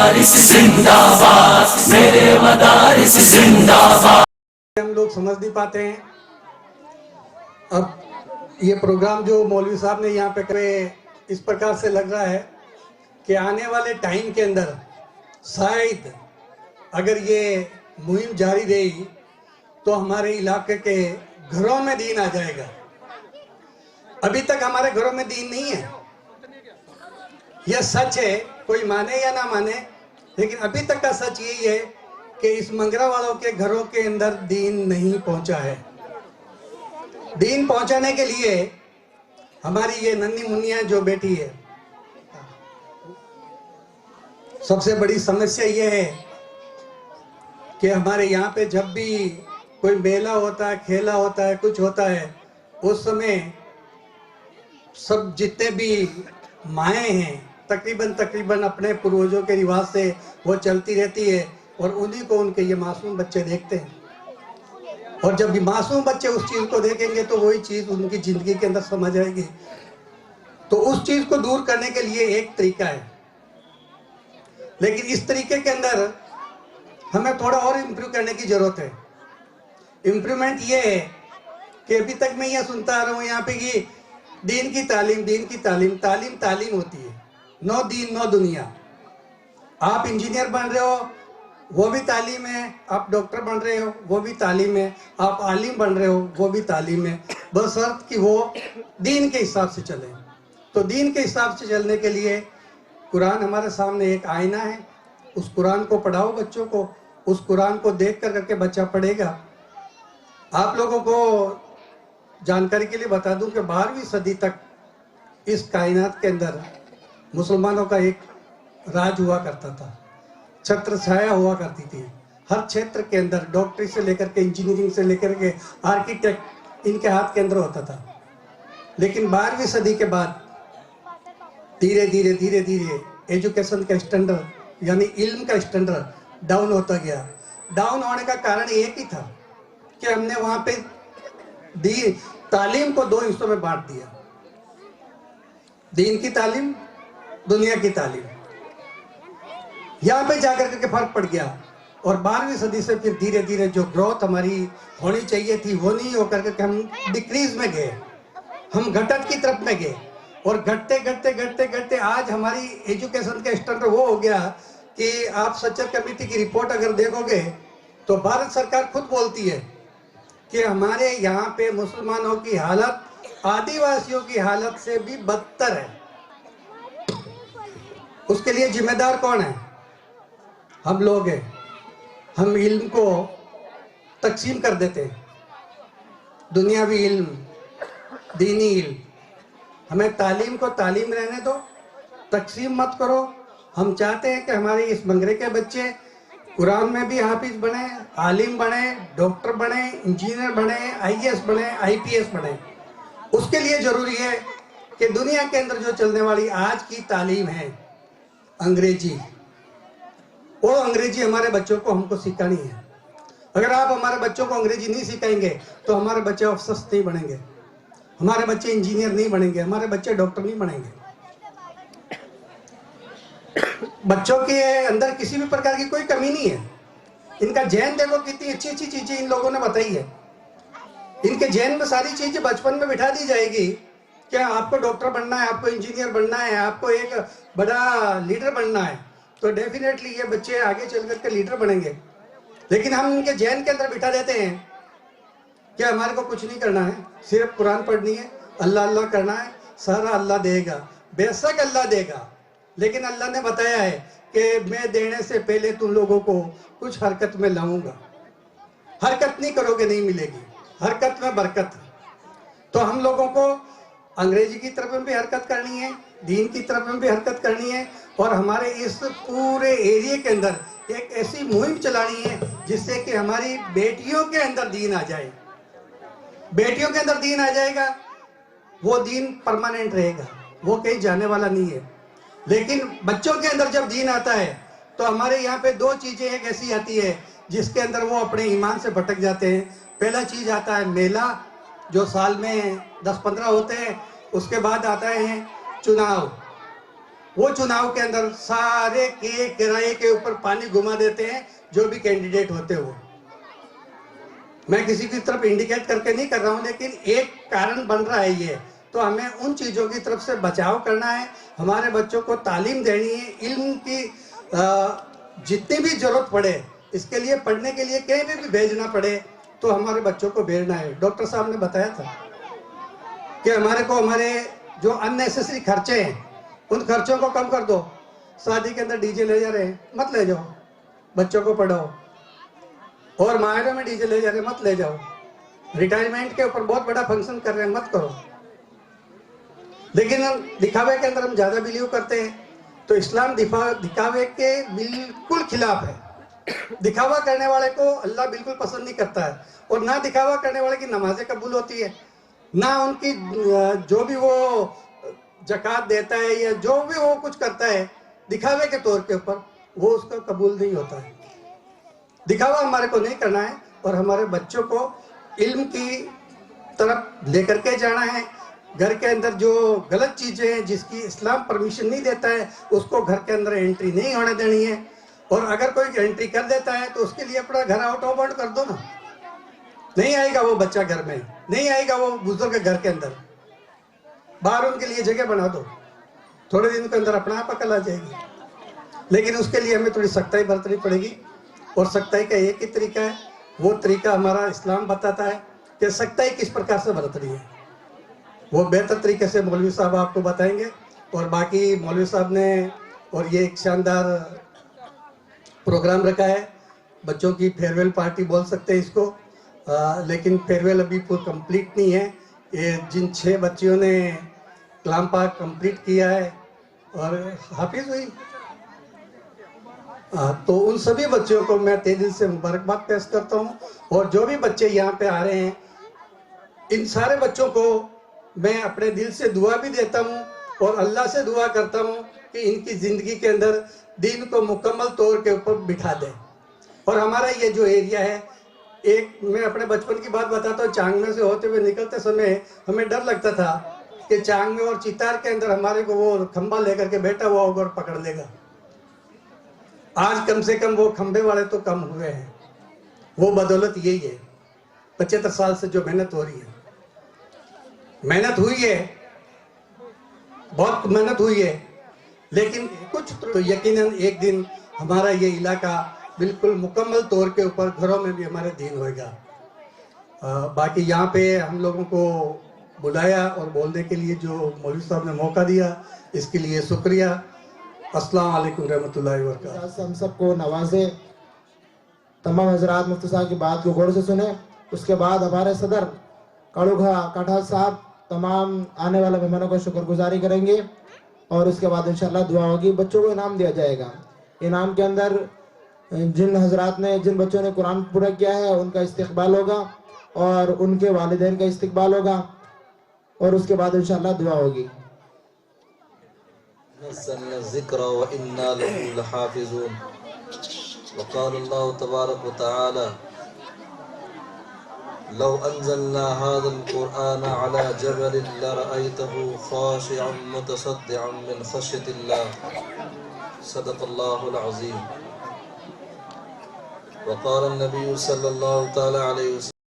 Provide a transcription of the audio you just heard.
मदारिस जिंदाबाद, मेरे मदारिस जिंदाबाद। हम लोग समझ नहीं पाते हैं। अब ये प्रोग्राम जो मौलवी साहब ने यहाँ पे करे, इस प्रकार से लग रहा है कि आने वाले टाइम के अंदर शायद अगर ये मुहिम जारी रही तो हमारे इलाके के घरों में दीन आ जाएगा। अभी तक हमारे घरों में दीन नहीं है, यह सच है, कोई माने या ना माने, लेकिन अभी तक का सच यही है कि इस मंगरा वालों के घरों के अंदर दीन नहीं पहुंचा है। दीन पहुंचाने के लिए हमारी ये नन्ही मुन्निया जो बेटी है, सबसे बड़ी समस्या ये है कि हमारे यहाँ पे जब भी कोई मेला होता है, खेला होता है, कुछ होता है, उस समय सब जितने भी माएँ हैं तकरीबन अपने पूर्वजों के रिवाज से वो चलती रहती है और उन्हीं को उनके ये मासूम बच्चे देखते हैं। और जब भी मासूम बच्चे उस चीज़ को देखेंगे तो वही चीज़ उनकी ज़िंदगी के अंदर समझ आएगी। तो उस चीज़ को दूर करने के लिए एक तरीका है, लेकिन इस तरीके के अंदर हमें थोड़ा और इम्प्रूव करने की ज़रूरत है। इम्प्रूवमेंट ये है कि अभी तक मैं यह सुनता आ रहा हूँ यहाँ पे कि दीन की तालीम, तालीम होती है, नो दीन नो दुनिया। आप इंजीनियर बन रहे हो वो भी तालीम है, आप डॉक्टर बन रहे हो वो भी तालीम है, आप आलिम बन रहे हो वो भी तालीम है, बशर्त कि वो दीन के हिसाब से चले। तो दीन के हिसाब से चलने के लिए कुरान हमारे सामने एक आईना है, उस कुरान को पढ़ाओ बच्चों को, उस कुरान को देख कर करके बच्चा पढ़ेगा। आप लोगों को जानकारी के लिए बता दूं कि 12वीं सदी तक इस कायनात के अंदर मुसलमानों का एक राज हुआ करता था, छत्र छाया हुआ करती थी। हर क्षेत्र के अंदर डॉक्टरी से लेकर के इंजीनियरिंग से लेकर के आर्किटेक्ट इनके हाथ के अंदर होता था। लेकिन 12वीं सदी के बाद धीरे धीरे एजुकेशन का स्टैंडर्ड यानी इल्म का स्टैंडर्ड डाउन होता गया। डाउन होने का कारण एक ही था कि हमने वहाँ पे तालीम को दो हिस्सों में बांट दिया, दीन की तालीम, दुनिया की तालीम। यहाँ पे जाकर के फर्क पड़ गया और 12वीं सदी से फिर धीरे धीरे जो ग्रोथ हमारी होनी चाहिए थी वो नहीं होकर के हम डिक्रीज में गए, हम घटत की तरफ में गए। और घटते आज हमारी एजुकेशन का स्टैंडर्ड वो हो गया कि आप सच्चर कमेटी की रिपोर्ट अगर देखोगे तो भारत सरकार खुद बोलती है कि हमारे यहाँ पे मुसलमानों की हालत आदिवासियों की हालत से भी बदतर है। उसके लिए जिम्मेदार कौन है? हम लोग हैं। हम इल्म को तकसीम कर देते हैं, दुनियावी इल्म, दीनी इल्म। हमें तालीम को तालीम रहने दो, तकसीम मत करो। हम चाहते हैं कि हमारे इस मंगरे के बच्चे कुरान में भी हाफिज बने, आलिम बने, डॉक्टर बने, इंजीनियर बने, आईएएस बने, आईपीएस बने। उसके लिए जरूरी है कि दुनिया के अंदर जो चलने वाली आज की तालीम है अंग्रेजी, वो अंग्रेजी हमारे बच्चों को हमको सिखानी है। अगर आप हमारे बच्चों को अंग्रेजी नहीं सिखाएंगे तो हमारे बच्चे अफसर नहीं बनेंगे, हमारे बच्चे इंजीनियर नहीं बनेंगे, हमारे बच्चे डॉक्टर नहीं बनेंगे। बच्चों के अंदर किसी भी प्रकार की कोई कमी नहीं है। इनका जैन देखो, कितनी अच्छी अच्छी चीजें इन लोगों ने बताई है। इनके जैन में सारी चीजें बचपन में बिठा दी जाएगी कि आपको डॉक्टर बनना है, आपको इंजीनियर बनना है, आपको एक बड़ा लीडर बनना है, तो डेफिनेटली ये बच्चे आगे चल करके लीडर बनेंगे। लेकिन हम इनके जैन के अंदर बिठा देते हैं कि हमारे को कुछ नहीं करना है, सिर्फ कुरान पढ़नी है, अल्लाह अल्लाह करना है, सारा अल्लाह देगा। बेशक अल्लाह देगा, लेकिन अल्लाह ने बताया है कि मैं देने से पहले तुम लोगों को कुछ हरकत में लाऊंगा। हरकत नहीं करोगे नहीं मिलेगी, हरकत में बरकत। तो हम लोगों को अंग्रेजी की तरफ में भी हरकत करनी है, दीन की तरफ में भी हरकत करनी है, और हमारे इस पूरे एरिया के अंदर एक ऐसी मुहिम चलानी है जिससे कि हमारी बेटियों के अंदर दीन आ जाए। बेटियों के अंदर दीन आ जाएगा, वो दीन परमानेंट रहेगा, वो कहीं जाने वाला नहीं है। लेकिन बच्चों के अंदर जब दीन आता है तो हमारे यहाँ पे दो चीजें एक ऐसी आती है जिसके अंदर वो अपने ईमान से भटक जाते हैं। पहला चीज आता है मेला, जो साल में 10-15 होते हैं। उसके बाद आता है चुनाव, वो चुनाव के अंदर सारे के किराए के ऊपर पानी घुमा देते हैं जो भी कैंडिडेट होते हो। मैं किसी की तरफ इंडिकेट करके नहीं कर रहा हूं, लेकिन एक कारण बन रहा है ये। तो हमें उन चीज़ों की तरफ से बचाव करना है, हमारे बच्चों को तालीम देनी है, इल्म की जितनी भी जरूरत पड़े, इसके लिए पढ़ने के लिए कहीं भी भेजना पड़े तो हमारे बच्चों को भेजना है। डॉक्टर साहब ने बताया था कि हमारे जो अननेसेसरी खर्चे हैं उन खर्चों को कम कर दो। शादी के अंदर डीजे ले जा रहे हैं, मत ले जाओ, बच्चों को पढ़ाओ। और मायरों में डीजे ले जा रहे हैं, मत ले जाओ। रिटायरमेंट के ऊपर बहुत बड़ा फंक्शन कर रहे हैं, मत करो। लेकिन हम दिखावे के अंदर हम ज्यादा बिलीव करते हैं, तो इस्लाम दिखावे के बिल्कुल खिलाफ है। दिखावा करने वाले को अल्लाह बिल्कुल पसंद नहीं करता है, और ना दिखावा करने वाले की नमाजें कबूल होती है, ना उनकी जो भी वो ज़कात देता है या जो भी वो कुछ करता है दिखावे के तौर के ऊपर, वो उसका कबूल नहीं होता है। दिखावा हमारे को नहीं करना है, और हमारे बच्चों को इल्म की तरफ लेकर के जाना है। घर के अंदर जो गलत चीज़ें हैं जिसकी इस्लाम परमिशन नहीं देता है, उसको घर के अंदर एंट्री नहीं होने देनी है। और अगर कोई एंट्री कर देता है तो उसके लिए अपना घर आउट ऑफ कर दो ना। नहीं आएगा वो बच्चा घर में, नहीं आएगा वो बुजुर्ग घर के अंदर, बाहर उनके लिए जगह बना दो, थोड़े दिन के अंदर अपना आप अकल आ जाएगी। लेकिन उसके लिए हमें थोड़ी सख्ताई बरतनी पड़ेगी, और सख्ताई का एक ही तरीका है, वो तरीका हमारा इस्लाम बताता है कि सख्ताई किस प्रकार से बरतनी है। वो बेहतर तरीके से मौलवी साहब आपको बताएंगे। और बाकी मौलवी साहब ने और ये एक शानदार प्रोग्राम रखा है, बच्चों की फेयरवेल पार्टी बोल सकते हैं इसको, लेकिन फेयरवेल अभी पूरी कंप्लीट नहीं है। ये जिन 6 बच्चियों ने कलाम पाक कंप्लीट किया है और हाफिज हुई, तो उन सभी बच्चों को मैं तहे दिल से मुबारकबाद पेश करता हूँ। और जो भी बच्चे यहाँ पे आ रहे हैं, इन सारे बच्चों को मैं अपने दिल से दुआ भी देता हूँ, और अल्लाह से दुआ करता हूँ कि इनकी ज़िंदगी के अंदर दीन को मुकम्मल तौर के ऊपर बिठा दें। और हमारा ये जो एरिया है, एक मैं अपने बचपन की बात बताता हूँ, चांगमे से होते हुए निकलते समय हमें डर लगता था कि चांगमे और चितार के अंदर हमारे को वो खंबा लेकर के बैठा हुआ होगा और पकड़ लेगा। आज कम से कम वो खंबे वाले तो कम हुए हैं। वो बदौलत यही है, 75 साल से जो मेहनत हो रही है, मेहनत हुई है, बहुत मेहनत हुई है, लेकिन कुछ तो यकीनन एक दिन हमारा ये इलाका बिल्कुल मुकम्मल तौर के ऊपर घरों में भी हमारे दीन होएगा। बाकी यहाँ पे हम लोगों को बुलाया और बोलने के लिए जो मौलवी साहब ने मौका दिया, इसके लिए शुक्रिया। अस्सलाम वालेकुम रहमतुल्लाहि व बरकातहू। हम सबको नवाजे, तमाम हजरात मुफ्ती साहब की बात को गौर से सुने। उसके बाद हमारे सदर काड़ूखा काठा साहब तमाम आने वाले मेहमानों को शुक्रगुजारी करेंगे, और उसके बाद इंशाल्लाह दुआ होगी। बच्चों को इनाम दिया जाएगा। इनाम के अंदर जिन हजरात ने, जिन बच्चों ने कुरान पूरा किया है उनका इस्तकबाल होगा, और उनके वालिदैन का इस्तकबाल होगा, और उसके बाद इंशाल्लाह दुआ होगी। ज़िक्र व इन्ना लहु लहाफ़िज़ून। वक़ाल अल्लाहु तबारक व तआला लौ अंज़लना हाज़ल क़ुरआन अला जबलिन लरअयतहु ख़ाशिअन मुतसद्दिअन मिन ख़श्यतिल्लाह। सदक़ल्लाहुल अज़ीम। वक़ाल नबी सल्लल्लाहु तआला अलैहि वसल्लम